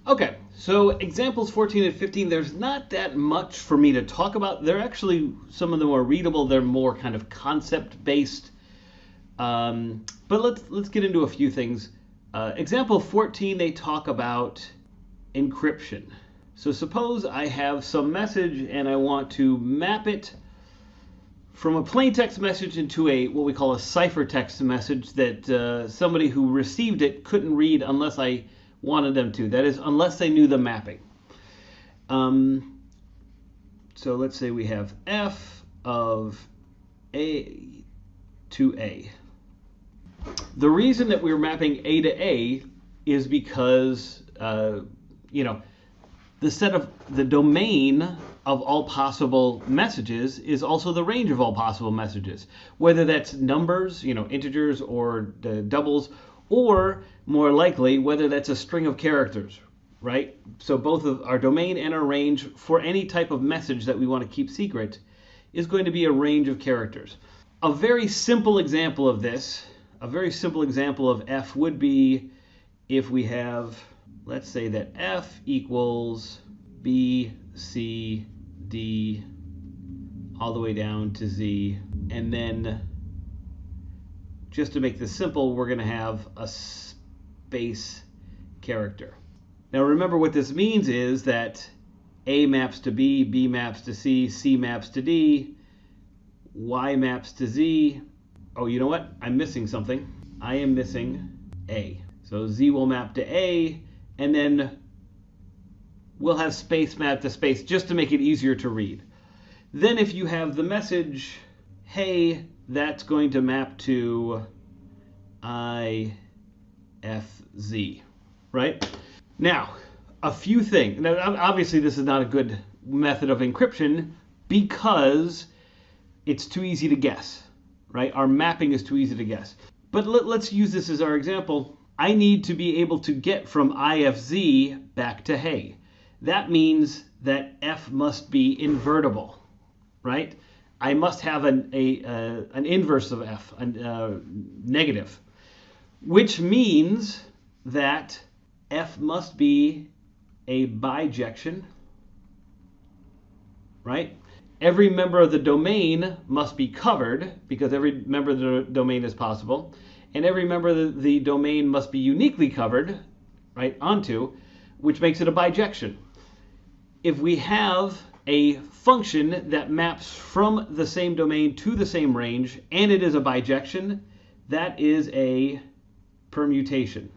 Okay, so examples 14 and 15, there's not that much for me to talk about. They're actually, some of them are readable. They're more kind of concept-based. But let's get into a few things. Example 14, they talk about encryption. So suppose I have some message and I want to map it from a plain text message into a what we call a ciphertext message that somebody who received it couldn't read unless I wanted them to. That is, unless they knew the mapping. So let's say we have f of a to a. The reason that we're mapping a to a is because the domain of all possible messages is also the range of all possible messages, whether that's numbers, integers or doubles, or more likely whether that's a string of characters, right? So both of our domain and our range for any type of message that we want to keep secret is going to be a range of characters. A very simple example of this, a very simple example of f would be if we have, let's say that f equals b, c, d, all the way down to z, and then just to make this simple, we're going to have a space character. Now remember what this means is that A maps to B, B maps to C, C maps to D, Y maps to Z. Oh, you know what? I'm missing something. I am missing A. So Z will map to A, and then we'll have space map to space just to make it easier to read. Then if you have the message, hey, that's going to map to I, F, Z, right? Now, a few things. Now, obviously, this is not a good method of encryption because it's too easy to guess, right? Our mapping is too easy to guess. But let's use this as our example. I need to be able to get from IFZ back to hey. That means that F must be invertible, right? I must have an inverse of F, negative, which means that F must be a bijection, right? Every member of the domain must be covered because every member of the domain is possible, and every member of the domain must be uniquely covered, right, onto, which makes it a bijection. If we have a function that maps from the same domain to the same range, and it is a bijection, that is a permutation.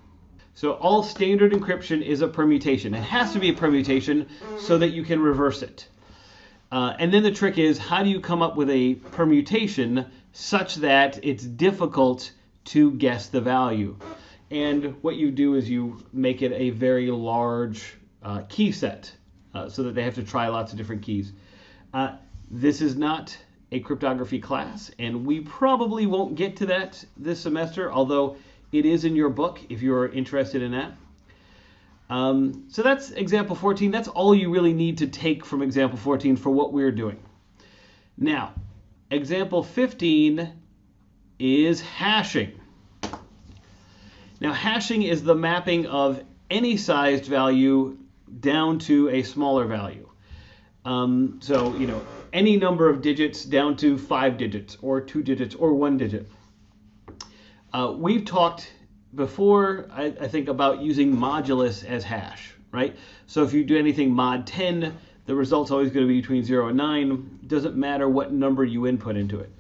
So all standard encryption is a permutation. It has to be a permutation so that you can reverse it. And then the trick is, how do you come up with a permutation such that it's difficult to guess the value? And what you do is you make it a very large key set so that they have to try lots of different keys. This is not a cryptography class, and we probably won't get to that this semester, although it is in your book if you're interested in that. So that's example 14. That's all you really need to take from example 14 for what we're doing. Now, example 15 is hashing. Now, hashing is the mapping of any sized value down to a smaller value. So, any number of digits down to 5 digits or 2 digits or 1 digit. We've talked before, I think, about using modulus as hash, right? So if you do anything mod 10, the result's always going to be between 0 and 9. Doesn't matter what number you input into it.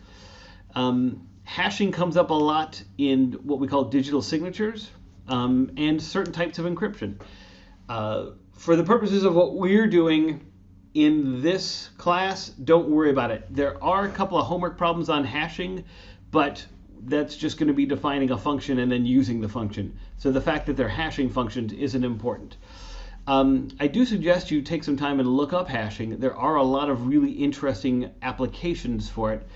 Hashing comes up a lot in what we call digital signatures and certain types of encryption. For the purposes of what we're doing in this class, don't worry about it. There are a couple of homework problems on hashing, but that's just going to be defining a function and then using the function. So the fact that they're hashing functions isn't important. I do suggest you take some time and look up hashing. There are a lot of really interesting applications for it.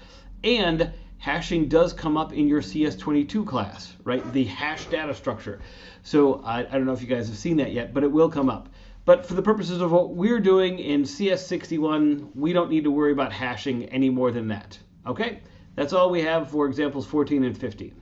And hashing does come up in your CS22 class, right? The hash data structure. So I don't know if you guys have seen that yet, but it will come up. But for the purposes of what we're doing in CS61, we don't need to worry about hashing any more than that. Okay? That's all we have for examples 14 and 15.